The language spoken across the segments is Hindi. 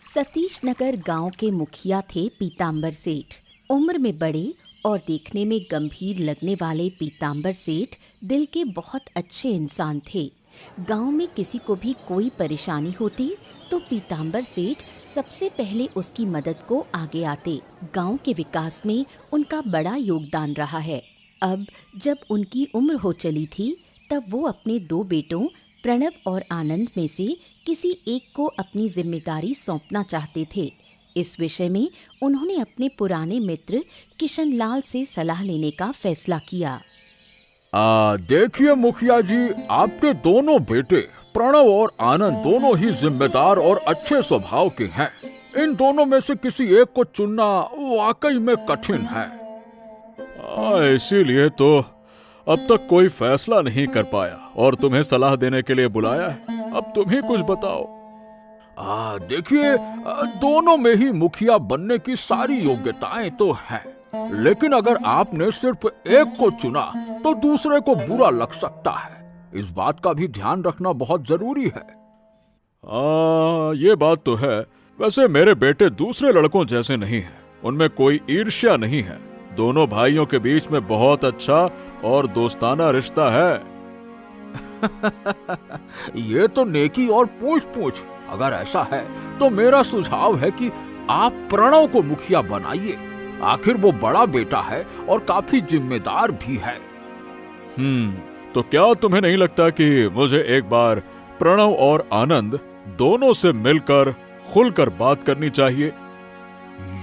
सतीश नगर गांव के मुखिया थे पीताम्बर सेठ। उम्र में बड़े और देखने में गंभीर लगने वाले पीताम्बर सेठ दिल के बहुत अच्छे इंसान थे। गांव में किसी को भी कोई परेशानी होती तो पीताम्बर सेठ सबसे पहले उसकी मदद को आगे आते। गांव के विकास में उनका बड़ा योगदान रहा है। अब जब उनकी उम्र हो चली थी तब वो अपने दो बेटों प्रणव और आनंद में से किसी एक को अपनी जिम्मेदारी सौंपना चाहते थे। इस विषय में उन्होंने अपने पुराने मित्र किशन लाल से सलाह लेने का फैसला किया। देखिए मुखिया जी, आपके दोनों बेटे प्रणव और आनंद दोनों ही जिम्मेदार और अच्छे स्वभाव के हैं। इन दोनों में से किसी एक को चुनना वाकई में कठिन है। इसीलिए तो अब तक कोई फैसला नहीं कर पाया और तुम्हें सलाह देने के लिए बुलाया है। अब तुम ही कुछ बताओ। देखिए, दोनों में ही मुखिया बनने की सारी योग्यताएं तो हैं, लेकिन अगर आपने सिर्फ एक को चुना तो दूसरे को बुरा लग सकता है। इस बात का भी ध्यान रखना बहुत जरूरी है। ये बात तो है। वैसे मेरे बेटे दूसरे लड़कों जैसे नहीं हैं। उनमें कोई ईर्ष्या नहीं है। दोनों भाइयों के बीच में बहुत अच्छा और दोस्ताना रिश्ता है। ये तो नेकी और पूछ। अगर ऐसा है तो मेरा सुझाव है कि आप प्रणव को मुखिया बनाइए। आखिर वो बड़ा बेटा है और काफी जिम्मेदार भी है। तो क्या तुम्हें नहीं लगता कि मुझे एक बार प्रणव और आनंद दोनों से मिलकर खुलकर बात करनी चाहिए?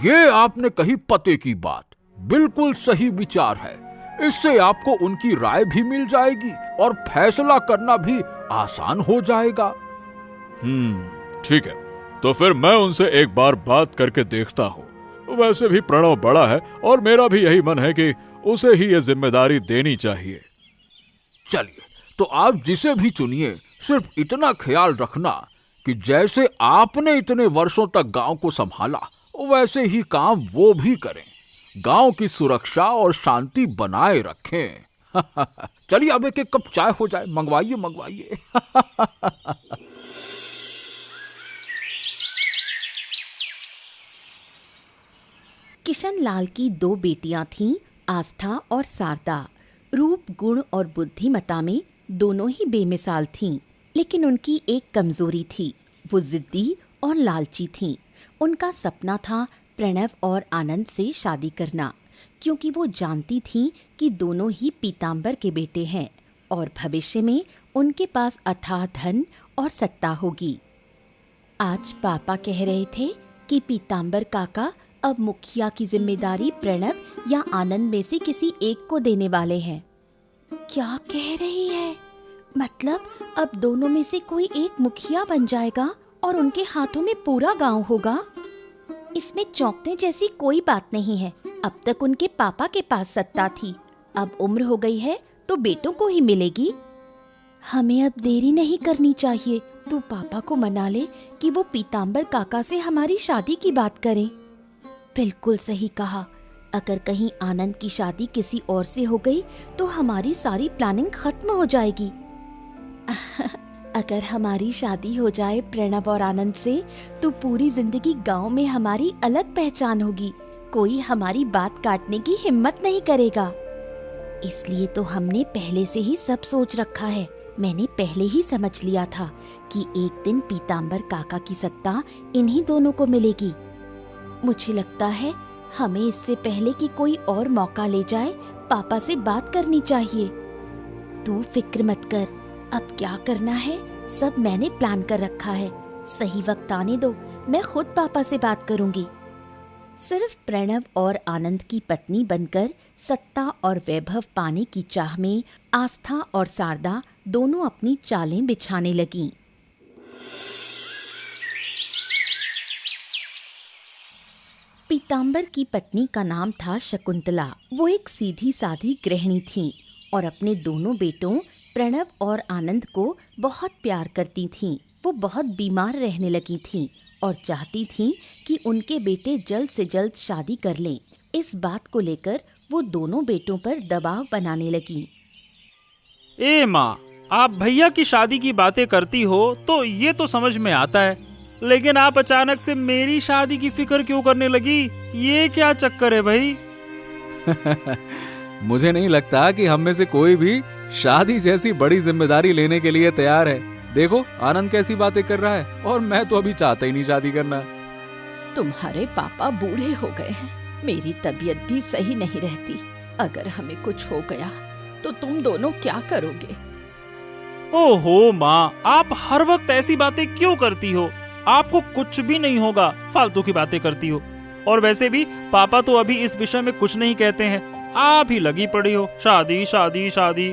ये आपने कही पते की बात। बिल्कुल सही विचार है। इससे आपको उनकी राय भी मिल जाएगी और फैसला करना भी आसान हो जाएगा। ठीक है, तो फिर मैं उनसे एक बार बात करके देखता हूँ। वैसे भी प्रणव बड़ा है और मेरा भी यही मन है कि उसे ही ये जिम्मेदारी देनी चाहिए। चलिए, तो आप जिसे भी चुनिए, सिर्फ इतना ख्याल रखना कि जैसे आपने इतने वर्षों तक गांव को संभाला वैसे ही काम वो भी करें। गांव की सुरक्षा और शांति बनाए रखें। चलिए, अब एक कप चाय हो जाए। मंगवाइए। किशन लाल की दो बेटियां थीं, आस्था और शारदा। रूप, गुण और बुद्धिमत्ता में दोनों ही बेमिसाल थीं, लेकिन उनकी एक कमजोरी थी। वो जिद्दी और लालची थीं। उनका सपना था प्रणव और आनंद से शादी करना, क्योंकि वो जानती थीं कि दोनों ही पीताम्बर के बेटे हैं और भविष्य में उनके पास अथाह धन और सत्ता होगी। आज पापा कह रहे थे कि पीताम्बर काका अब मुखिया की जिम्मेदारी प्रणव या आनंद में से किसी एक को देने वाले हैं। क्या कह रही है? मतलब अब दोनों में से कोई एक मुखिया बन जाएगा और उनके हाथों में पूरा गांव होगा। इसमें चौंकने जैसी कोई बात नहीं है। अब तक उनके पापा के पास सत्ता थी, अब उम्र हो गई है तो बेटों को ही मिलेगी। हमें अब देरी नहीं करनी चाहिए। तू पापा को मना ले कि वो पीताम्बर काका से हमारी शादी की बात करें। बिल्कुल सही कहा। अगर कहीं आनंद की शादी किसी और से हो गई तो हमारी सारी प्लानिंग खत्म हो जाएगी। अगर हमारी शादी हो जाए प्रणव और आनंद से तो पूरी जिंदगी गांव में हमारी अलग पहचान होगी। कोई हमारी बात काटने की हिम्मत नहीं करेगा। इसलिए तो हमने पहले से ही सब सोच रखा है। मैंने पहले ही समझ लिया था कि एक दिन पीताम्बर काका की सत्ता इन्हीं दोनों को मिलेगी। मुझे लगता है हमें इससे पहले कि कोई और मौका ले जाए पापा से बात करनी चाहिए। तू फिक्र मत कर, अब क्या करना है सब मैंने प्लान कर रखा है। सही वक्त आने दो, मैं खुद पापा से बात करूंगी। सिर्फ प्रणव और आनंद की पत्नी बनकर सत्ता और वैभव पाने की चाह में आस्था और शारदा दोनों अपनी चालें बिछाने लगीं। पीताम्बर की पत्नी का नाम था शकुंतला। वो एक सीधी साधी गृहिणी थीं और अपने दोनों बेटों प्रणव और आनंद को बहुत प्यार करती थीं। वो बहुत बीमार रहने लगी थीं और चाहती थीं कि उनके बेटे जल्द से जल्द शादी कर लें। इस बात को लेकर वो दोनों बेटों पर दबाव बनाने लगी। ए माँ, आप भैया की शादी की बातें करती हो तो ये तो समझ में आता है, लेकिन आप अचानक से मेरी शादी की फिक्र क्यों करने लगी? ये क्या चक्कर है भाई? मुझे नहीं लगता कि हम में से कोई भी शादी जैसी बड़ी जिम्मेदारी लेने के लिए तैयार है। देखो आनंद कैसी बातें कर रहा है, और मैं तो अभी चाहता ही नहीं शादी करना। तुम्हारे पापा बूढ़े हो गए हैं, मेरी तबीयत भी सही नहीं रहती। अगर हमें कुछ हो गया तो तुम दोनों क्या करोगे? ओहो माँ, आप हर वक्त ऐसी बातें क्यों करती हो? आपको कुछ भी नहीं होगा, फालतू की बातें करती हो। और वैसे भी पापा तो अभी इस विषय में कुछ नहीं कहते हैं, आप ही लगी पड़ी हो शादी शादी शादी।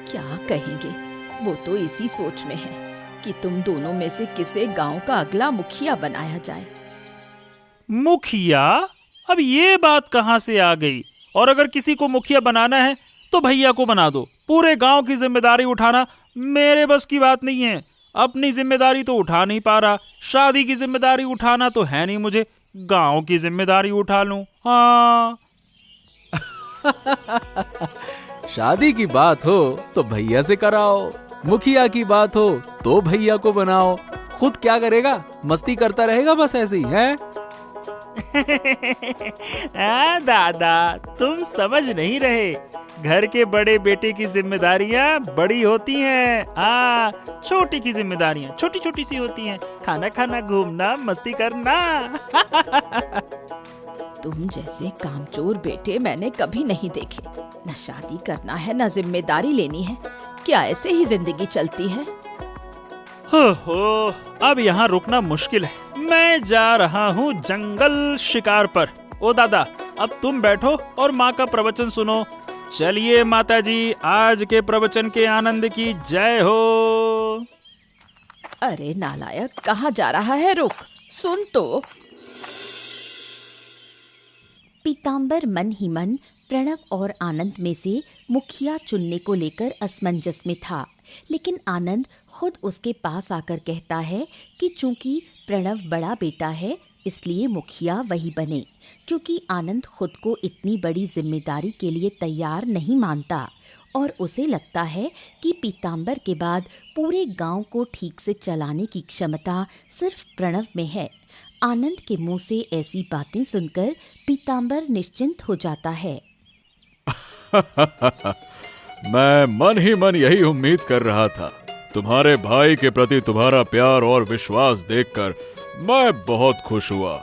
क्या कहेंगे, वो तो इसी सोच में है कि तुम दोनों में से किसे गांव का अगला मुखिया बनाया जाए। मुखिया? अब ये बात कहाँ से आ गई? और अगर किसी को मुखिया बनाना है तो भैया को बना दो। पूरे गांव की जिम्मेदारी उठाना मेरे बस की बात नहीं है। अपनी जिम्मेदारी तो उठा नहीं पा रहा, शादी की जिम्मेदारी उठाना तो है नहीं मुझे। गांव की जिम्मेदारी उठा लूं। हाँ। शादी की बात हो तो भैया से कराओ, मुखिया की बात हो तो भैया को बनाओ। खुद क्या करेगा? मस्ती करता रहेगा बस ऐसे ही, हैं? दादा, तुम समझ नहीं रहे। घर के बड़े बेटे की जिम्मेदारियां बड़ी होती हैं। छोटी की जिम्मेदारियां छोटी छोटी सी होती हैं। खाना खाना, घूमना, मस्ती करना। तुम जैसे कामचोर बेटे मैंने कभी नहीं देखे। न शादी करना है न जिम्मेदारी लेनी है। क्या ऐसे ही जिंदगी चलती है? हो, अब यहाँ रुकना मुश्किल है। मैं जा रहा हूँ जंगल शिकार पर। ओ दादा, अब तुम बैठो और माँ का प्रवचन सुनो। चलिए माताजी, आज के प्रवचन के आनंद की जय हो। अरे नालायक, कहाँ जा रहा है? रुक, सुन तो। पीताम्बर मन ही मन प्रणव और आनंद में से मुखिया चुनने को लेकर असमंजस में था, लेकिन आनंद खुद उसके पास आकर कहता है कि चूंकि प्रणव बड़ा बेटा है इसलिए मुखिया वही बने, क्योंकि आनंद खुद को इतनी बड़ी जिम्मेदारी के लिए तैयार नहीं मानता और उसे लगता है कि पीताम्बर के बाद पूरे गांव को ठीक से चलाने की क्षमता सिर्फ प्रणव में है। आनंद के मुंह से ऐसी बातें सुनकर पीताम्बर निश्चिंत हो जाता है। मैं मन ही मन यही उम्मीद कर रहा था। तुम्हारे भाई के प्रति तुम्हारा प्यार और विश्वास देखकर मैं बहुत खुश हुआ।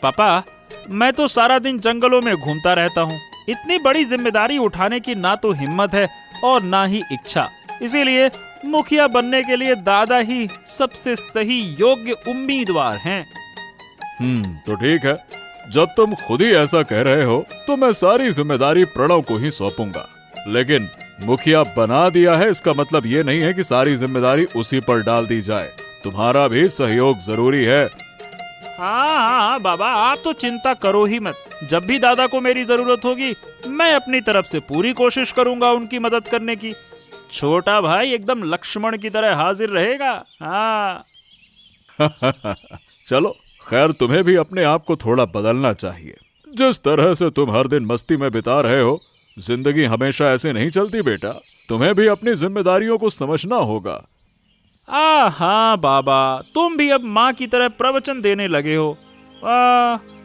पापा, मैं तो सारा दिन जंगलों में घूमता रहता हूँ। इतनी बड़ी जिम्मेदारी उठाने की ना तो हिम्मत है और ना ही इच्छा। इसीलिए मुखिया बनने के लिए दादा ही सबसे सही योग्य उम्मीदवार हैं। तो ठीक है, जब तुम खुद ही ऐसा कह रहे हो तो मैं सारी जिम्मेदारी प्रणव को ही सौंपूंगा। लेकिन मुखिया बना दिया है, इसका मतलब ये नहीं है कि सारी जिम्मेदारी उसी पर डाल दी जाए। तुम्हारा भी सहयोग जरूरी है। हाँ बाबा, आप तो चिंता करो ही मत। जब भी दादा को मेरी जरूरत होगी मैं अपनी तरफ से पूरी कोशिश करूंगा उनकी मदद करने की। छोटा भाई एकदम लक्ष्मण की तरह हाजिर रहेगा। हाँ। चलो खैर, तुम्हें भी अपने आप को थोड़ा बदलना चाहिए। जिस तरह से तुम हर दिन मस्ती में बिता रहे हो, जिंदगी हमेशा ऐसे नहीं चलती बेटा। तुम्हें भी अपनी जिम्मेदारियों को समझना होगा। हाँ बाबा, तुम भी अब माँ की तरह प्रवचन देने लगे हो।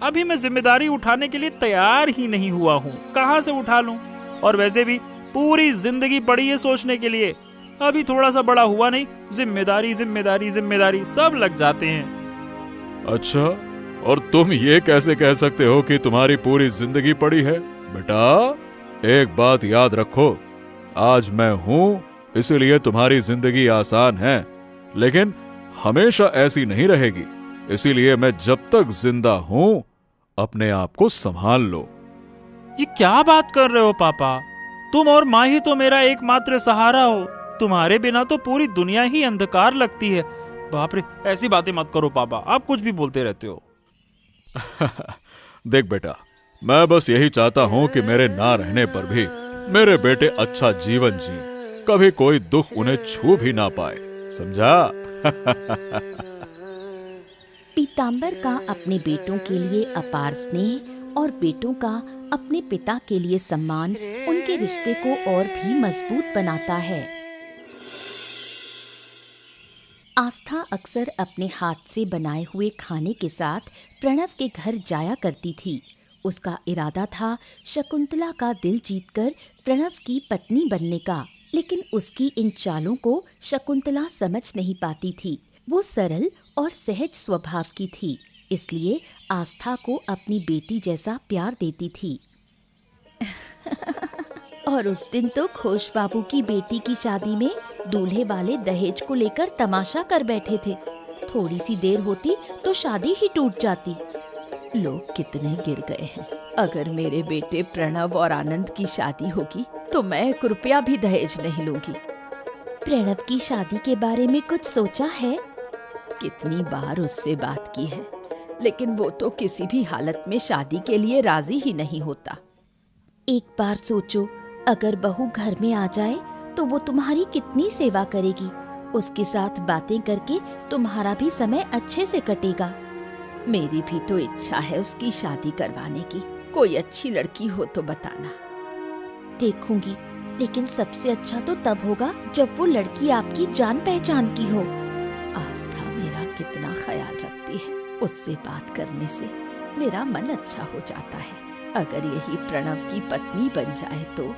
अभी मैं जिम्मेदारी उठाने के लिए तैयार ही नहीं हुआ हूँ। कहाँ से उठा लूँ? और वैसे भी पूरी जिंदगी पड़ी है सोचने के लिए। अभी थोड़ा सा बड़ा हुआ नहीं, जिम्मेदारी जिम्मेदारी जिम्मेदारी सब लग जाते हैं। अच्छा, और तुम ये कैसे कह सकते हो कि तुम्हारी पूरी जिंदगी पड़ी है? बेटा, एक बात याद रखो, आज मैं हूँ इसलिए तुम्हारी जिंदगी आसान है, लेकिन हमेशा ऐसी नहीं रहेगी। इसीलिए मैं जब तक जिंदा हूँ अपने आप को संभाल लो। ये क्या बात कर रहे हो पापा? तुम और माँ ही तो मेरा एकमात्र सहारा हो। तुम्हारे बिना तो पूरी दुनिया ही अंधकार लगती है। बाप रे, ऐसी बातें मत करो पापा, आप कुछ भी बोलते रहते हो। देख बेटा, मैं बस यही चाहता हूँ कि मेरे ना रहने पर भी मेरे बेटे अच्छा जीवन जिए, कभी कोई दुख उन्हें छू भी ना पाए, समझा? पीताम्बर का अपने बेटों के लिए अपार स्नेह और बेटों का अपने पिता के लिए सम्मान उनके रिश्ते को और भी मजबूत बनाता है। आस्था अक्सर अपने हाथ से बनाए हुए खाने के साथ प्रणव के घर जाया करती थी। उसका इरादा था शकुंतला का दिल जीतकर प्रणव की पत्नी बनने का, लेकिन उसकी इन चालों को शकुंतला समझ नहीं पाती थी। वो सरल और सहज स्वभाव की थी, इसलिए आस्था को अपनी बेटी जैसा प्यार देती थी। और उस दिन तो खोश बाबू की बेटी की शादी में दूल्हे वाले दहेज को लेकर तमाशा कर बैठे थे। थोड़ी सी देर होती तो शादी ही टूट जाती। लोग कितने गिर गए हैं। अगर मेरे बेटे प्रणव और आनंद की शादी होगी तो मैं 1 रुपया भी दहेज नहीं लूंगी। प्रणव की शादी के बारे में कुछ सोचा है? कितनी बार उससे बात की है, लेकिन वो तो किसी भी हालत में शादी के लिए राजी ही नहीं होता। एक बार सोचो, अगर बहू घर में आ जाए तो वो तुम्हारी कितनी सेवा करेगी। उसके साथ बातें करके तुम्हारा भी समय अच्छे से कटेगा। मेरी भी तो इच्छा है उसकी शादी करवाने की। कोई अच्छी लड़की हो तो बताना। देखूंगी, लेकिन सबसे अच्छा तो तब होगा जब वो लड़की आपकी जान पहचान की हो। आस्था मेरा कितना ख्याल रखती है। उससे बात करने से मेरा मन अच्छा हो जाता है। अगर यही प्रणव की पत्नी बन जाए तो।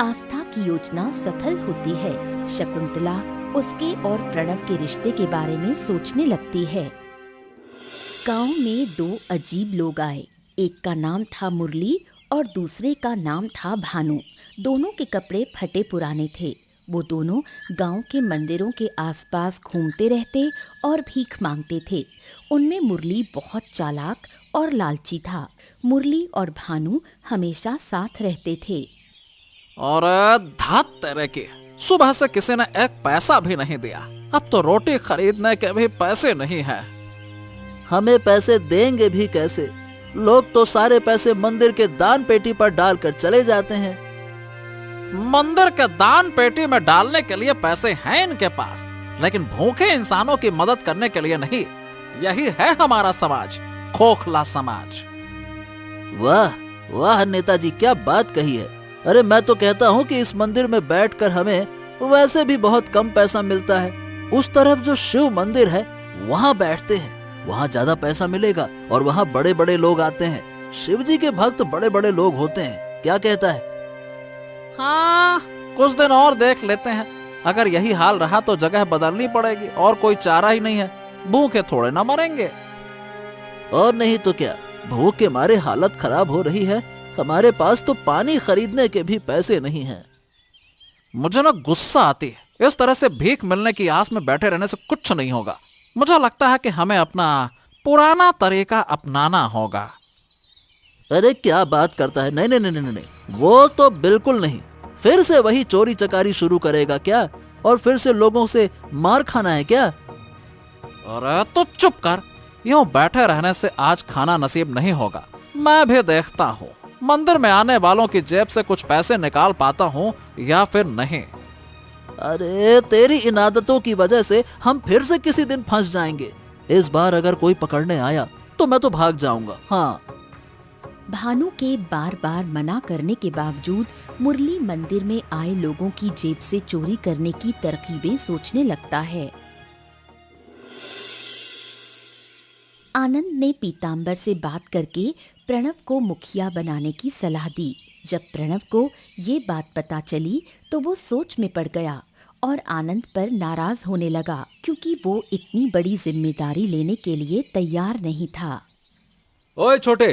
आस्था की योजना सफल होती है। शकुंतला उसके और प्रणव के रिश्ते के बारे में सोचने लगती है। गांव में 2 अजीब लोग आए। एक का नाम था मुरली और दूसरे का नाम था भानु। दोनों के कपड़े फटे पुराने थे। वो दोनों गांव के मंदिरों के आसपास घूमते रहते और भीख मांगते थे। उनमें मुरली बहुत चालाक और लालची था। मुरली और भानु हमेशा साथ रहते थे। और धात तेरे की, सुबह से किसी ने 1 पैसा भी नहीं दिया। अब तो रोटी खरीदने के भी पैसे नहीं हैं। हमें पैसे देंगे भी कैसे? लोग तो सारे पैसे मंदिर के दान पेटी पर डालकर चले जाते हैं। मंदिर के दान पेटी में डालने के लिए पैसे हैं इनके पास, लेकिन भूखे इंसानों की मदद करने के लिए नहीं। यही है हमारा समाज, खोखला समाज। वाह वाह नेताजी, क्या बात कही है। अरे मैं तो कहता हूँ कि इस मंदिर में बैठकर हमें वैसे भी बहुत कम पैसा मिलता है। उस तरफ जो शिव मंदिर है वहाँ बैठते हैं, वहाँ ज्यादा पैसा मिलेगा और वहाँ बड़े बड़े लोग आते हैं। शिव जी के भक्त बड़े बड़े लोग होते हैं। क्या कहता है? हाँ, कुछ दिन और देख लेते हैं। अगर यही हाल रहा तो जगह बदलनी पड़ेगी, और कोई चारा ही नहीं है। भूखे थोड़े ना मरेंगे। और नहीं तो क्या, भूख के मारे हालत खराब हो रही है। हमारे पास तो पानी खरीदने के भी पैसे नहीं हैं। मुझे ना गुस्सा आती है। इस तरह से भीख मिलने की आस में बैठे रहने से कुछ नहीं होगा। मुझे लगता है कि हमें अपना पुराना तरीका अपनाना होगा। अरे क्या बात करता है? नहीं नहीं नहीं नहीं नहीं, वो तो बिल्कुल नहीं। फिर से वही चोरी चकारी शुरू करेगा क्या? और फिर से लोगों से मार खाना है क्या? अरे तो चुप कर। यूं बैठे रहने से आज खाना नसीब नहीं होगा। मैं भी देखता हूँ मंदिर में आने वालों की जेब से कुछ पैसे निकाल पाता हूँ या फिर नहीं। अरे तेरी इन आदतों की वजह से हम फिर से किसी दिन फंस जाएंगे। इस बार अगर कोई पकड़ने आया तो मैं तो भाग जाऊंगा। हाँ। भानु के बार बार मना करने के बावजूद मुरली मंदिर में आए लोगों की जेब से चोरी करने की तरकीबें सोचने लगता है। आनंद ने पीतांबर से बात करके प्रणव को मुखिया बनाने की सलाह दी। जब प्रणव को ये बात पता चली तो वो सोच में पड़ गया और आनंद पर नाराज होने लगा, क्योंकि वो इतनी बड़ी जिम्मेदारी लेने के लिए तैयार नहीं था। ओए छोटे,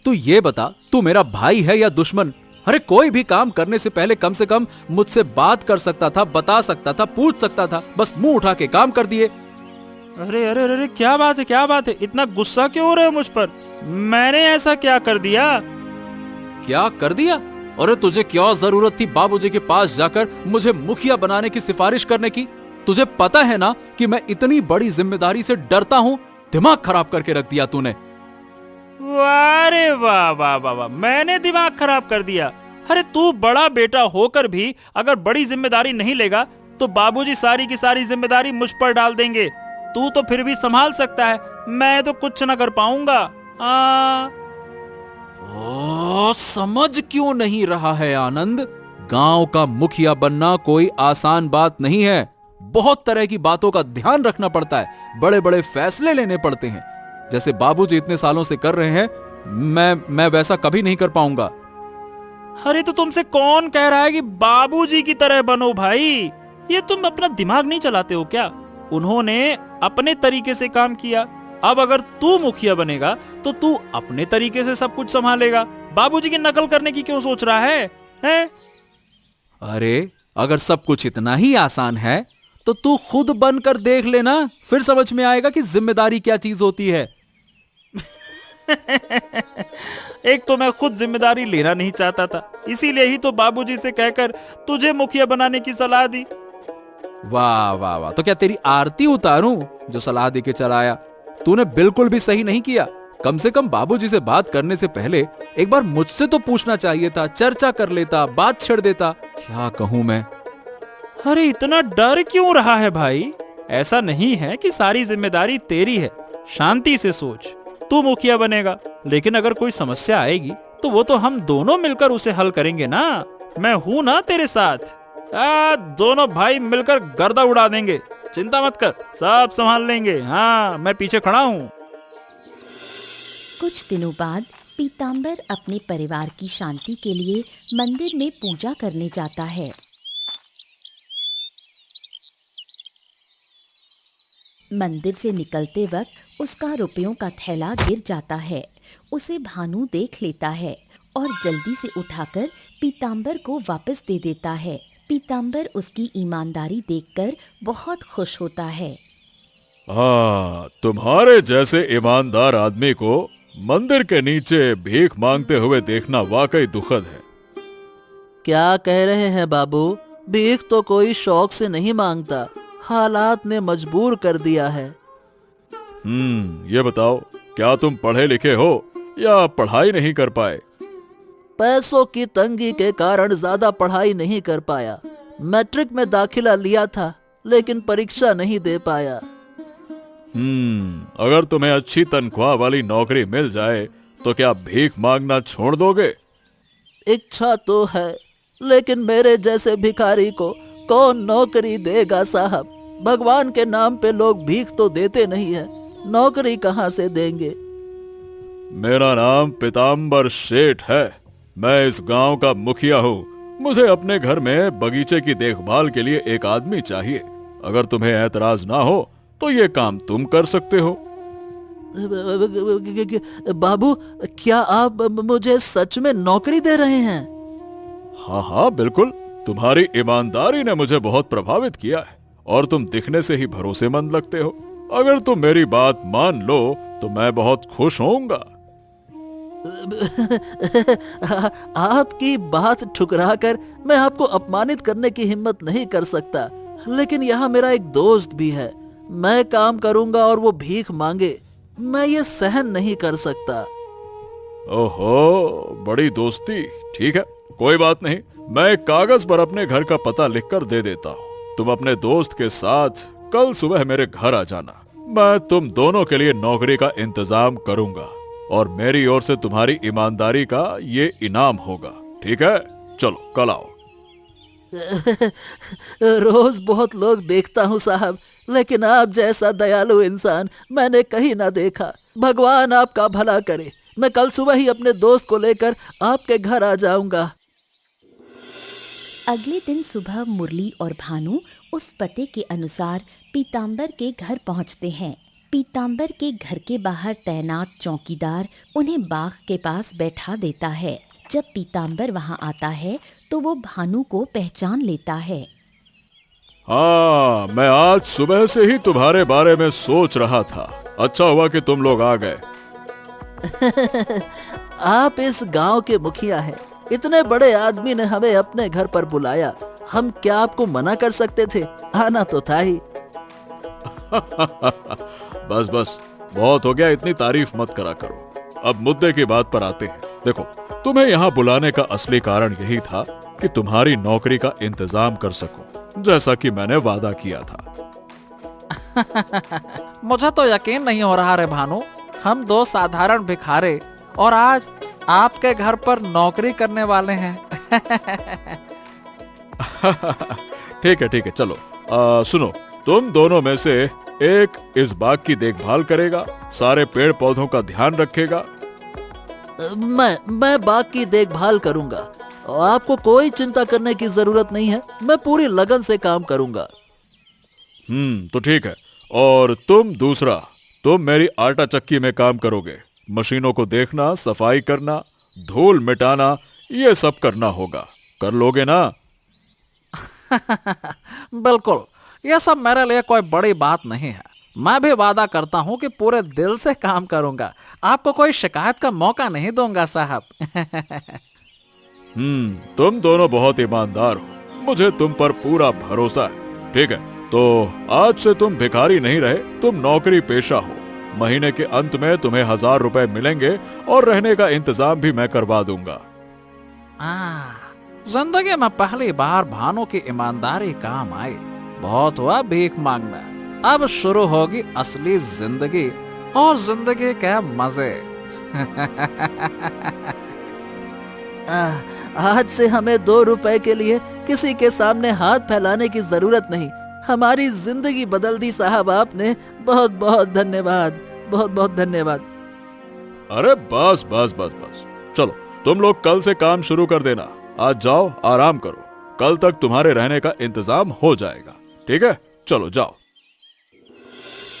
तू ये बता, तू मेरा भाई है या दुश्मन? अरे कोई भी काम करने से पहले कम से कम मुझसे बात कर सकता था, बता सकता था, पूछ सकता था। बस मुंह उठा के काम कर दिए। अरे अरे अरे, क्या बात है, क्या बात है? इतना गुस्सा क्यों हो रहे हो मुझ पर? मैंने ऐसा क्या कर दिया? क्या कर दिया? अरे तुझे क्या जरूरत थी बाबूजी के पास जाकर मुझे मुखिया बनाने की सिफारिश करने की? तुझे पता है ना कि मैं इतनी बड़ी जिम्मेदारी से डरता हूँ। दिमाग खराब करके रख दिया तूने। वाह वाह वाह वाह वाह, मैंने दिमाग खराब कर दिया? अरे तू बड़ा बेटा होकर भी अगर बड़ी जिम्मेदारी नहीं लेगा तो बाबूजी सारी की सारी जिम्मेदारी मुझ पर डाल देंगे। तू तो फिर भी संभाल सकता है, मैं तो कुछ न कर पाऊंगा। समझ क्यों नहीं रहा है आनंद? गांव का मुखिया बनना कोई आसान बात नहीं है। बहुत तरह की बातों का ध्यान रखना पड़ता है, बड़े बड़े फैसले लेने पड़ते हैं। जैसे बाबूजी इतने सालों से कर रहे हैं, मैं वैसा कभी नहीं कर पाऊंगा। अरे तो तुमसे कौन कह रहा है कि बाबूजी की तरह बनो भाई? ये तुम अपना दिमाग नहीं चलाते हो क्या? उन्होंने अपने तरीके से काम किया, अब अगर तू मुखिया बनेगा तो तू अपने तरीके से सब कुछ संभालेगा। बाबूजी की नकल करने की क्यों सोच रहा है, हैं? अरे अगर सब कुछ इतना ही आसान है तो तू खुद बनकर देख लेना, फिर समझ में आएगा कि जिम्मेदारी क्या चीज होती है। एक तो मैं खुद जिम्मेदारी लेना नहीं चाहता था, इसीलिए ही तो बाबूजी से कहकर तुझे मुखिया बनाने की सलाह दी। वाह वाह वाह, तो क्या तेरी आरती उतारूं जो सलाह देके चलाया? तूने बिल्कुल भी सही नहीं किया। कम से कम बाबूजी से बात करने से पहले एक बार मुझसे तो पूछना चाहिए था, चर्चा कर लेता, बात छेड़ देता। क्या कहूं मैं? अरे इतना डर क्यों रहा है भाई? ऐसा नहीं है कि सारी जिम्मेदारी तेरी है। शांति से सोच, तू मुखिया बनेगा, लेकिन अगर कोई समस्या आएगी तो वो तो हम दोनों मिलकर उसे हल करेंगे ना। मैं हूं ना तेरे साथ। दोनों भाई मिलकर गर्दा उड़ा देंगे, चिंता मत कर, सब संभाल लेंगे। हाँ, मैं पीछे खड़ा हूं। कुछ दिनों बाद पीताम्बर अपने परिवार की शांति के लिए मंदिर में पूजा करने जाता है। मंदिर से निकलते वक्त उसका रुपयों का थैला गिर जाता है। उसे भानु देख लेता है और जल्दी से उठाकर पीताम्बर को वापस दे देता है। पीताम्बर उसकी ईमानदारी देखकर बहुत खुश होता है। हाँ, तुम्हारे जैसे ईमानदार आदमी को मंदिर के नीचे भीख मांगते हुए देखना वाकई दुखद है। क्या कह रहे हैं बाबू? भीख तो कोई शौक से नहीं मांगता, हालात ने मजबूर कर दिया है। ये बताओ, क्या तुम पढ़े लिखे हो या पढ़ाई नहीं कर पाए? पैसों की तंगी के कारण ज्यादा पढ़ाई नहीं कर पाया। मैट्रिक में दाखिला लिया था, लेकिन परीक्षा नहीं दे पाया। अगर तुम्हें अच्छी तनख्वाह वाली नौकरी मिल जाए तो क्या भीख मांगना छोड़ दोगे? इच्छा तो है, लेकिन मेरे जैसे भिखारी को कौन नौकरी देगा साहब? भगवान के नाम पे लोग भीख तो देते नहीं है, नौकरी कहाँ से देंगे? मेरा नाम पीताम्बर सेठ है, मैं इस गांव का मुखिया हूँ। मुझे अपने घर में बगीचे की देखभाल के लिए एक आदमी चाहिए। अगर तुम्हें ऐतराज ना हो तो ये काम तुम कर सकते हो। बाबू, क्या आप मुझे सच में नौकरी दे रहे हैं? हाँ हाँ बिल्कुल, तुम्हारी ईमानदारी ने मुझे बहुत प्रभावित किया है और तुम दिखने से ही भरोसेमंद लगते हो। अगर तुम मेरी बात मान लो तो मैं बहुत खुश होऊंगा। आपकी बात ठुकराकर मैं आपको अपमानित करने की हिम्मत नहीं कर सकता, लेकिन यहाँ मेरा एक दोस्त भी है। मैं काम करूंगा और वो भीख मांगे, मैं ये सहन नहीं कर सकता। ओहो, बड़ी दोस्ती। ठीक है, कोई बात नहीं, मैं एक कागज पर अपने घर का पता लिखकर दे देता हूँ। तुम अपने दोस्त के साथ कल सुबह मेरे घर आ जाना। मैं तुम दोनों के लिए नौकरी का इंतजाम करूंगा और मेरी ओर से तुम्हारी ईमानदारी का ये इनाम होगा। ठीक है, चलो कल आओ। रोज बहुत लोग देखता हूँ साहब, लेकिन आप जैसा दयालु इंसान मैंने कहीं ना देखा। भगवान आपका भला करे। मैं कल सुबह ही अपने दोस्त को लेकर आपके घर आ जाऊंगा। अगले दिन सुबह मुरली और भानु उस पते के अनुसार पीताम्बर के घर पहुंचते हैं। पीताम्बर के घर के बाहर तैनात चौकीदार उन्हें बाग के पास बैठा देता है। जब पीताम्बर वहां आता है तो वो भानु को पहचान लेता है। हाँ, मैं आज सुबह से ही तुम्हारे बारे में सोच रहा था। अच्छा हुआ कि तुम लोग आ गए। आप इस गांव के मुखिया हैं। इतने बड़े आदमी ने हमें अपने घर पर बुलाया, हम क्या आपको मना कर सकते थे? आना तो था ही। बस बस, बहुत हो गया, इतनी तारीफ मत करा करो। अब मुद्दे की बात पर आते हैं। देखो, तुम्हें यहाँ बुलाने का असली कारण यही था कि तुम्हारी नौकरी का इंतजाम कर सकूं, जैसा कि मैंने वादा किया था। मुझे तो यकीन नहीं हो रहा रे भानु, हम दो साधारण भिखारे और आज आपके घर पर नौकरी करने वाले हैं। ठीक है, चलो सुनो, तुम दोनों में से एक इस बाग की देखभाल करेगा, सारे पेड़ पौधों का ध्यान रखेगा। मैं बाग की देखभाल करूंगा, आपको कोई चिंता करने की जरूरत नहीं है, मैं पूरी लगन से काम करूंगा। तो ठीक है। और तुम दूसरा, तुम मेरी आटा चक्की में काम करोगे, मशीनों को देखना, सफाई करना, धूल मिटाना, ये सब करना होगा। कर लोगे ना? बिल्कुल, यह सब मेरे लिए कोई बड़ी बात नहीं है। मैं भी वादा करता हूँ कि पूरे दिल से काम करूंगा, आपको कोई शिकायत का मौका नहीं दूंगा साहब। तुम दोनों बहुत ईमानदार हो, मुझे तुम पर पूरा भरोसा है। ठीक है, तो आज से तुम भिखारी नहीं रहे, तुम नौकरी पेशा हो। महीने के अंत में तुम्हें 1000 रुपए मिलेंगे और रहने का इंतजाम भी मैं करवा दूंगा। जिंदगी में पहली बार भानु की ईमानदारी काम आई। बहुत हुआ भीख मांगना, अब शुरू होगी असली जिंदगी और जिंदगी के मजे। आज से हमें 2 रुपए के लिए किसी के सामने हाथ फैलाने की जरूरत नहीं। हमारी जिंदगी बदल दी साहब आपने, बहुत बहुत धन्यवाद, बहुत बहुत धन्यवाद। अरे बस बस बस बस, चलो तुम लोग कल से काम शुरू कर देना। आज जाओ, आराम करो, कल तक तुम्हारे रहने का इंतजाम हो जाएगा। ठीक है, चलो जाओ।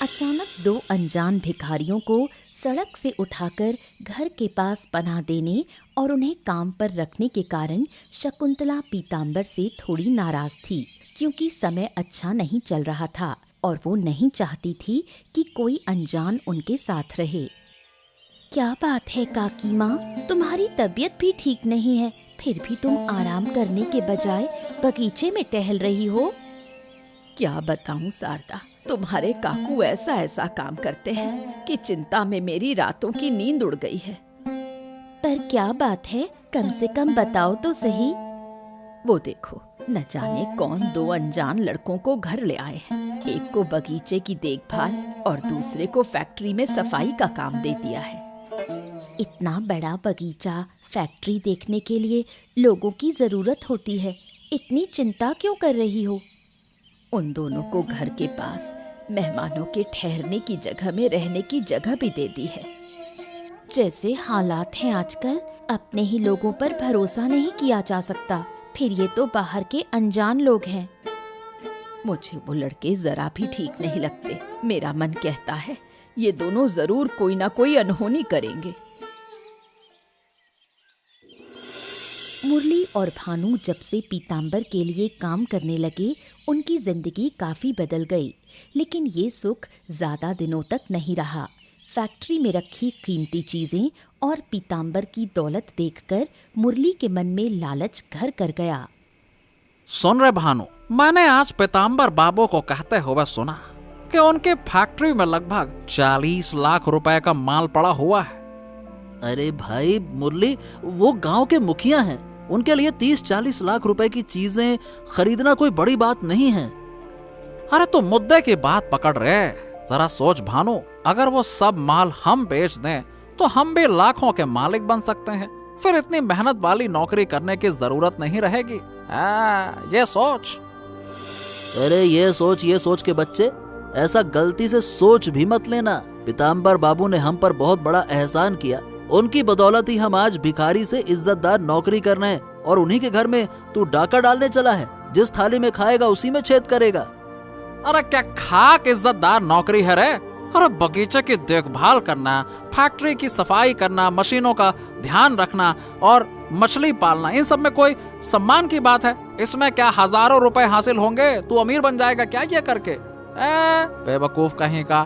अचानक 2 अनजान भिखारियों को सड़क से उठाकर घर के पास पनाह देने और उन्हें काम पर रखने के कारण शकुंतला पीतांबर से थोड़ी नाराज थी, क्योंकि समय अच्छा नहीं चल रहा था और वो नहीं चाहती थी कि कोई अनजान उनके साथ रहे। क्या बात है काकी माँ, तुम्हारी तबीयत भी ठीक नहीं है, फिर भी तुम आराम करने के बजाय बगीचे में टहल रही हो। क्या बताऊं शारदा, तुम्हारे काकू ऐसा ऐसा काम करते हैं कि चिंता में मेरी रातों की नींद उड़ गई है। पर क्या बात है, कम से कम बताओ तो सही। वो देखो, न जाने कौन 2 अनजान लड़कों को घर ले आए हैं। एक को बगीचे की देखभाल और दूसरे को फैक्ट्री में सफाई का काम दे दिया है। इतना बड़ा बगीचा, फैक्ट्री देखने के लिए लोगों की जरूरत होती है, इतनी चिंता क्यों कर रही हो? उन दोनों को घर के पास मेहमानों के ठहरने की जगह में रहने की जगह भी दे दी है। जैसे हालात हैं आजकल, अपने ही लोगों पर भरोसा नहीं किया जा सकता, फिर ये तो बाहर के अनजान लोग हैं। मुझे वो लड़के जरा भी ठीक नहीं लगते। मेरा मन कहता है ये दोनों जरूर कोई ना कोई अनहोनी करेंगे। मुरली और भानु जब से पीतांबर के लिए काम करने लगे, उनकी जिंदगी काफी बदल गई, लेकिन ये सुख ज्यादा दिनों तक नहीं रहा। फैक्ट्री में रखी कीमती चीजें और पीतांबर की दौलत देखकर मुरली के मन में लालच घर कर गया। सुन रहे भानु, मैंने आज पीतांबर बाबू को कहते हुए सुना कि उनके फैक्ट्री में लगभग 40 लाख रुपए का माल पड़ा हुआ है। अरे भाई मुरली, वो गांव के मुखिया हैं, उनके लिए 30-40 लाख रुपए की चीजें खरीदना कोई बड़ी बात नहीं है। अरे तो मुद्दे की बात पकड़ रहे, जरा सोच भानु, अगर वो सब माल हम बेच दें तो हम भी लाखों के मालिक बन सकते हैं। फिर इतनी मेहनत वाली नौकरी करने की जरूरत नहीं रहेगी। ये सोच। अरे ये सोच के बच्चे, ऐसा गलती से सोच भी मत लेना। पीतांबर बाबू ने हम पर बहुत बड़ा एहसान किया, उनकी बदौलत ही हम आज भिखारी से इज्जतदार नौकरी कर रहे हैं, और उन्हीं के घर में तू डाका डालने चला है। जिस थाली में खाएगा उसी में छेद करेगा। अरे क्या खाक इज्जतदार नौकरी है रे? अरे बगीचे की देखभाल करना, फैक्ट्री की सफाई करना, मशीनों का ध्यान रखना और मछली पालना, इन सब में कोई सम्मान की बात है? इसमें क्या हजारों रुपए हासिल होंगे? तू अमीर बन जाएगा क्या ये करके? बेवकूफ कहीं का।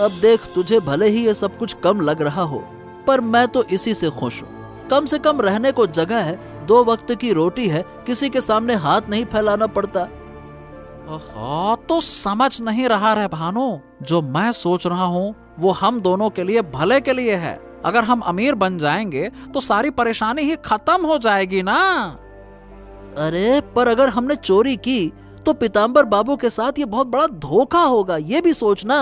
अब देख, तुझे भले ही ये सब कुछ कम लग रहा हो, पर मैं तो इसी से खुश हूँ। कम से कम रहने को जगह है, 2 वक्त की रोटी है, किसी के सामने हाथ नहीं फैलाना पड़ता। तो समझ नहीं रहा रे भानु, जो मैं सोच रहा हूँ वो हम दोनों के लिए भले के लिए है। अगर हम अमीर बन जाएंगे तो सारी परेशानी ही खत्म हो जाएगी ना। अरे पर अगर हमने चोरी की तो पीतांबर बाबू के साथ ये बहुत बड़ा धोखा होगा, ये भी सोचना।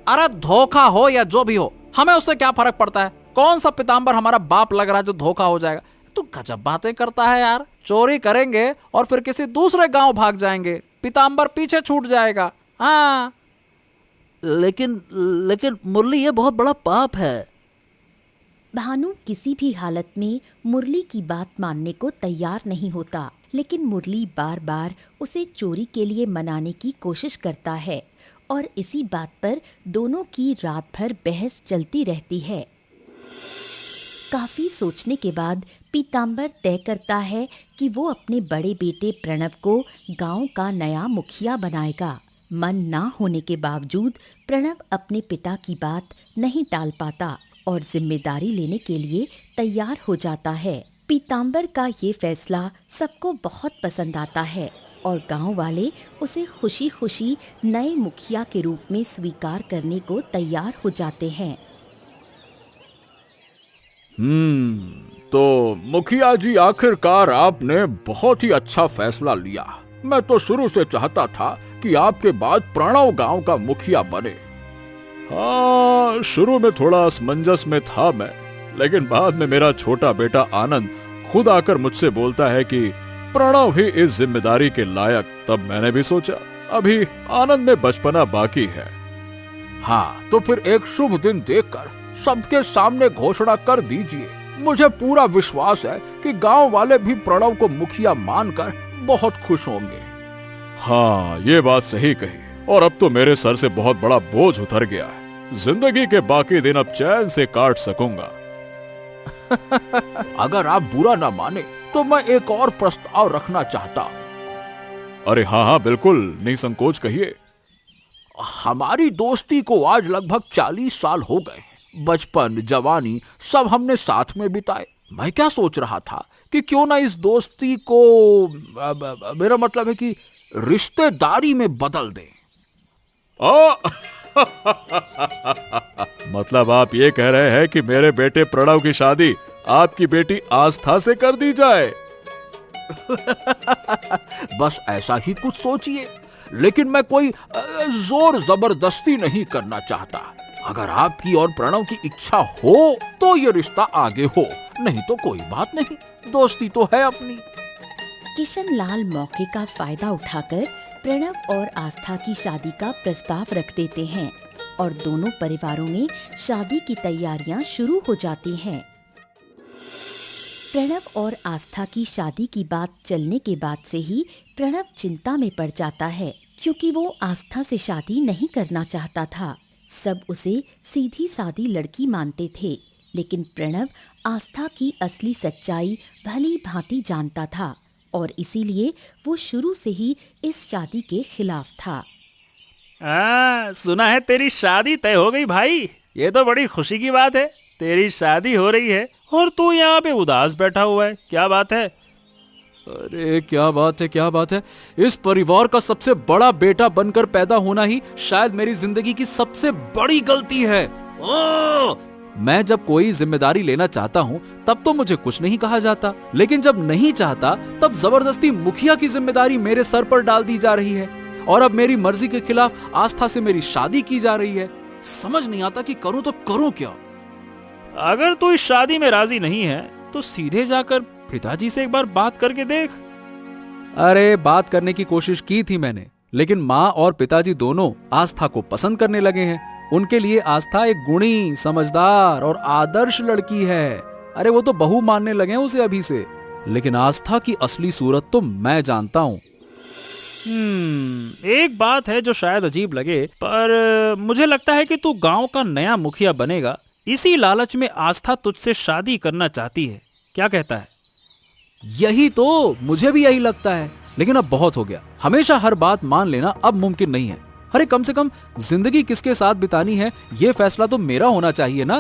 अरे धोखा हो या जो भी हो, हमें उससे क्या फर्क पड़ता है? कौन सा पीतांबर हमारा बाप लग रहा है जो धोखा हो जाएगा? तू गजब बातें करता है यार। चोरी करेंगे और फिर किसी दूसरे गांव भाग जाएंगे, पीताम्बर पीछे छूट जाएगा। हाँ लेकिन मुरली, ये बहुत बड़ा पाप है। भानु किसी भी हालत में मुरली की बात मानने को तैयार नहीं होता, लेकिन मुरली बार बार उसे चोरी के लिए मनाने की कोशिश करता है और इसी बात पर दोनों की रात भर बहस चलती रहती है। काफी सोचने के बाद पीताम्बर तय करता है कि वो अपने बड़े बेटे प्रणव को गांव का नया मुखिया बनाएगा। मन ना होने के बावजूद प्रणव अपने पिता की बात नहीं टाल पाता और जिम्मेदारी लेने के लिए तैयार हो जाता है। पीताम्बर का ये फैसला सबको बहुत पसंद आता है और गांव वाले उसे खुशी खुशी नए मुखिया के रूप में स्वीकार करने को तैयार हो जाते हैं। तो मुखिया जी, आखिरकार आपने बहुत ही अच्छा फैसला लिया। मैं तो शुरू से चाहता था कि आपके बाद प्रणव गांव का मुखिया बने। हाँ, शुरू में थोड़ा असमंजस में था मैं, लेकिन बाद में मेरा छोटा बेटा आनंद खुद आकर मुझसे बोलता है कि प्रणव ही इस जिम्मेदारी के लायक। तब मैंने भी सोचा अभी आनंद में बचपना बाकी है। हाँ, तो फिर एक शुभ दिन देखकर सबके सामने घोषणा कर दीजिए। मुझे पूरा विश्वास है कि गांव वाले भी प्रणव को मुखिया मानकर बहुत खुश होंगे। हाँ, ये बात सही कही और अब तो मेरे सर से बहुत बड़ा बोझ उतर गया है। जिंदगी के बाकी दिन अब चैन से काट सकूंगा। अगर आप बुरा ना माने तो मैं एक और प्रस्ताव रखना चाहता हूँ। अरे हाँ हाँ, बिल्कुल, निसंकोच कहिए। हमारी दोस्ती को आज लगभग 40 साल हो गए। बचपन, जवानी सब हमने साथ में बिताए। मैं क्या सोच रहा था कि क्यों ना इस दोस्ती को, मेरा मतलब है कि रिश्तेदारी में बदल दें। मतलब आप ये कह रहे हैं कि मेरे बेटे प्रणव की शादी आपकी बेटी आस्था से कर दी जाए? बस ऐसा ही कुछ सोचिए, लेकिन मैं कोई जोर जबरदस्ती नहीं करना चाहता। अगर आपकी और प्रणव की इच्छा हो तो ये रिश्ता आगे हो, नहीं तो कोई बात नहीं, दोस्ती तो है अपनी। किशन लाल मौके का फायदा उठाकर प्रणव और आस्था की शादी का प्रस्ताव रख देते हैं और दोनों परिवारों में शादी की तैयारियां शुरू हो जाती हैं। प्रणव और आस्था की शादी की बात चलने के बाद से ही प्रणव चिंता में पड़ जाता है, क्योंकि वो आस्था से शादी नहीं करना चाहता था। सब उसे सीधी सादी लड़की मानते थे, लेकिन प्रणव आस्था की असली सच्चाई भली भांति जानता था और इसीलिए वो शुरू से ही इस शादी के खिलाफ था। सुना है तेरी शादी तय हो गई भाई, ये तो बड़ी खुशी की बात है। तेरी शादी हो रही है और तू यहाँ पे उदास बैठा हुआ है, क्या बात है? अरे क्या बात है, क्या बात है। इस परिवार का सबसे बड़ा बेटा बनकर पैदा होना ही शायद मेरी जिंदगी की सबसे बड़ी गलती है। मैं जब कोई जिम्मेदारी लेना चाहता हूँ तब तो मुझे कुछ नहीं कहा जाता, लेकिन जब नहीं चाहता तब जबरदस्ती मुखिया की जिम्मेदारी मेरे सर पर डाल दी जा रही है और अब मेरी मर्जी के खिलाफ आस्था से मेरी शादी की जा रही है। समझ नहीं आता कि करूँ तो करूँ क्या। अगर तू इस शादी में राजी नहीं है तो सीधे जाकर पिताजी से एक बार बात करके देख। अरे बात करने की कोशिश की थी मैंने, लेकिन माँ और पिताजी दोनों आस्था को पसंद करने लगे हैं। उनके लिए आस्था एक गुणी, समझदार और आदर्श लड़की है। अरे वो तो बहू मानने लगे हैं उसे अभी से, लेकिन आस्था की असली सूरत तो मैं जानता हूँ। एक बात है जो शायद अजीब लगे, पर मुझे लगता है कि तू गांव का नया मुखिया बनेगा, इसी लालच में आस्था तुझसे शादी करना चाहती है। क्या कहता है? यही तो, मुझे भी यही लगता है, लेकिन अब बहुत हो गया। हमेशा हर बात मान लेना अब मुमकिन नहीं है। अरे कम से कम जिंदगी किसके साथ बितानी है ये फैसला तो मेरा होना चाहिए ना।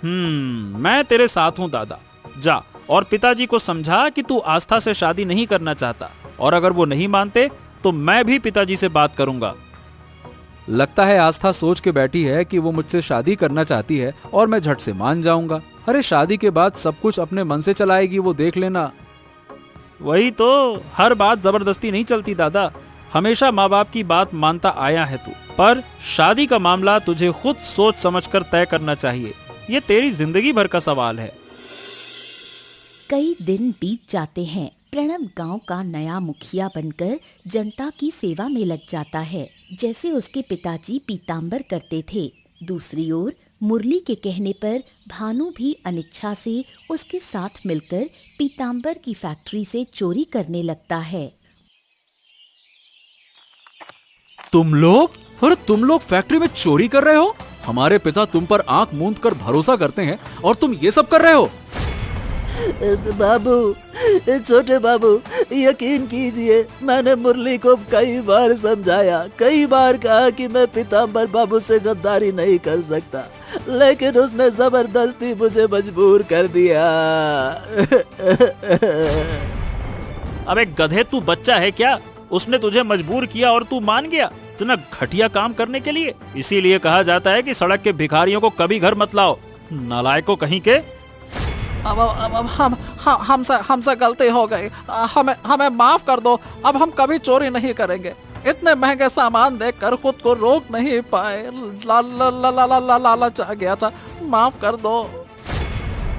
मैं तेरे साथ हूँ दादा। जा और पिताजी को समझा कि तू आस्था से शादी नहीं करना चाहता, और अगर वो नहीं मानते तो मैं भी पिताजी से बात करूंगा। लगता है आस्था सोच के बैठी है कि वो मुझसे शादी करना चाहती है और मैं झट से मान जाऊंगा। अरे शादी के बाद सब कुछ अपने मन से चलाएगी, वो देख लेना। वही तो, हर बात जबरदस्ती नहीं चलती दादा। हमेशा माँ बाप की बात मानता आया है तू, पर शादी का मामला तुझे खुद सोच समझकर तय करना चाहिए। ये तेरी जिंदगी भर का सवाल है। कई दिन बीत जाते हैं। प्रणव गांव का नया मुखिया बनकर जनता की सेवा में लग जाता है, जैसे उसके पिताजी पीताम्बर करते थे। दूसरी ओर मुरली के कहने पर भानु भी अनिच्छा से उसके साथ मिलकर पीताम्बर की फैक्ट्री से चोरी करने लगता है। तुम लोग फैक्ट्री में चोरी कर रहे हो? हमारे पिता तुम पर आंख मूंद कर भरोसा करते हैं और तुम ये सब कर रहे हो? बाबू, छोटे बाबू, यकीन कीजिए, मैंने मुरली को कई बार समझाया, कई बार कहा कि मैं पीताम्बर बाबू से गद्दारी नहीं कर सकता, लेकिन उसने जबरदस्ती मुझे मजबूर कर दिया। अबे गधे, तू बच्चा है क्या? उसने तुझे मजबूर किया और तू मान गया इतना घटिया काम करने के लिए? इसीलिए कहा जाता है कि सड़क के भिखारियों को कभी घर मत लाओ, नालायकों कहीं के। अब हमसे गलती हो गई, हमें माफ कर दो। अब हम कभी चोरी नहीं करेंगे। इतने महंगे सामान देखकर खुद को रोक नहीं पाए, लालच आ गया था, माफ कर दो।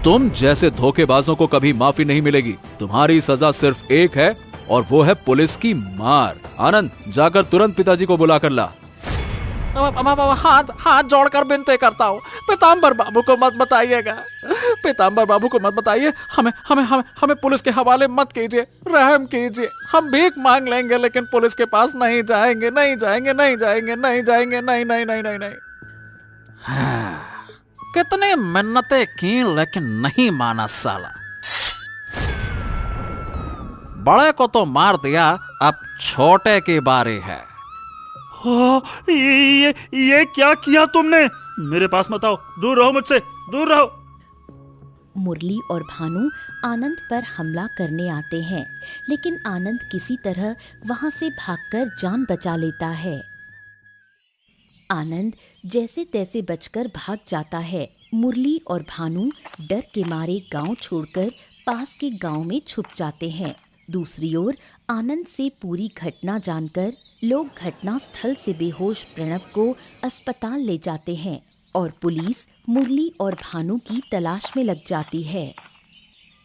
तुम जैसे धोखेबाजों को कभी माफी नहीं मिलेगी। तुम्हारी सजा सिर्फ एक है और वो है पुलिस की मार। आनंद, जाकर तुरंत पिताजी को बुला कर ला। हाथ जोड़कर विनती करता हूँ, पीताम्बर बाबू को मत बताइएगा। पीताम्बर बाबू को मत बताइए। हमें पुलिस के हवाले मत कीजिए, रहम कीजिए। हम भीख मांग लेंगे लेकिन पुलिस के पास नहीं जाएंगे। नहीं। कितनी मिन्नतें की लेकिन नहीं माना साला। बड़े को तो मार दिया, अब छोटे की बारी है। ये क्या किया तुमने? मेरे पास मत आओ, दूर रहो मुझसे, दूर रहो। मुरली और भानु आनंद पर हमला करने आते हैं, लेकिन आनंद किसी तरह वहां से भागकर जान बचा लेता है। आनंद जैसे तैसे बचकर भाग जाता है। मुरली और भानु डर के मारे गांव छोड़कर पास के गांव में छुप जाते हैं। दूसरी ओर आनंद से पूरी घटना जानकर लोग घटना स्थल से बेहोश प्रणव को अस्पताल ले जाते हैं और पुलिस मुरली और भानु की तलाश में लग जाती है।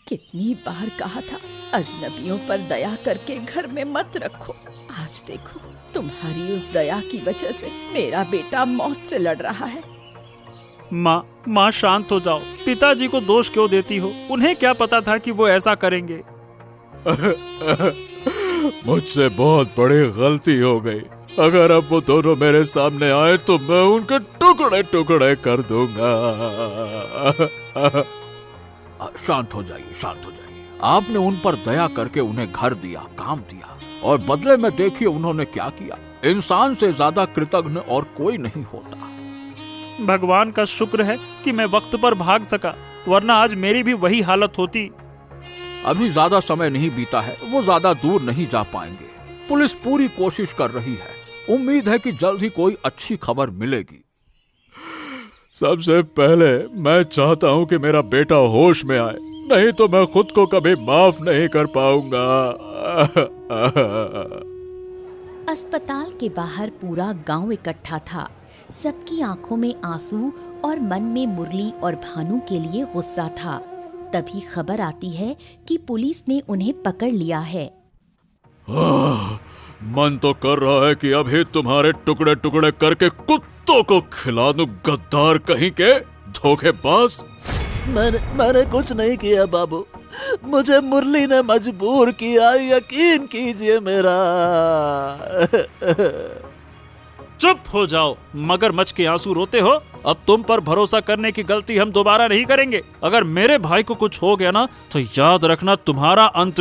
कितनी बार कहा था, अजनबियों पर दया करके घर में मत रखो। आज देखो, तुम्हारी उस दया की वजह से मेरा बेटा मौत से लड़ रहा है। माँ शांत हो जाओ। पिताजी को दोष क्यों देती हो? उन्हें क्या पता था कि वो ऐसा करेंगे? मुझसे बहुत बड़ी गलती हो गई। अगर अब वो दोनों मेरे सामने आए तो मैं उनके टुकड़े टुकड़े कर दूंगा। शांत हो जाइए। आपने उन पर दया करके उन्हें घर दिया, काम दिया, और बदले में देखिए उन्होंने क्या किया। इंसान से ज्यादा कृतज्ञ और कोई नहीं होता। भगवान का शुक्र है कि मैं वक्त पर भाग सका, वरना आज मेरी भी वही हालत होती। अभी ज्यादा समय नहीं बीता है, वो ज्यादा दूर नहीं जा पाएंगे। पुलिस पूरी कोशिश कर रही है। उम्मीद है कि जल्द ही कोई अच्छी खबर मिलेगी। सबसे पहले मैं चाहता हूँ कि मेरा बेटा होश में आए, नहीं तो मैं खुद को कभी माफ नहीं कर पाऊंगा। अस्पताल के बाहर पूरा गांव इकट्ठा था। सबकी आंखों में आंसू और मन में मुरली और भानु के लिए गुस्सा था। तभी खबर आती है कि पुलिस ने उन्हें पकड़ लिया है। मन तो कर रहा है कि अभी तुम्हारे टुकड़े टुकड़े करके कुत्तों को खिला दूं, गद्दार कहीं के, धोखेबाज। मैंने कुछ नहीं किया बाबू, मुझे मुरली ने मजबूर किया, यकीन कीजिए मेरा। चुप हो जाओ, मगरमच्छ के आंसू रोते हो। अब तुम पर भरोसा करने की गलती हम दोबारा नहीं करेंगे। अगर मेरे भाई को कुछ हो गया ना, तो याद रखना तुम्हारा अंत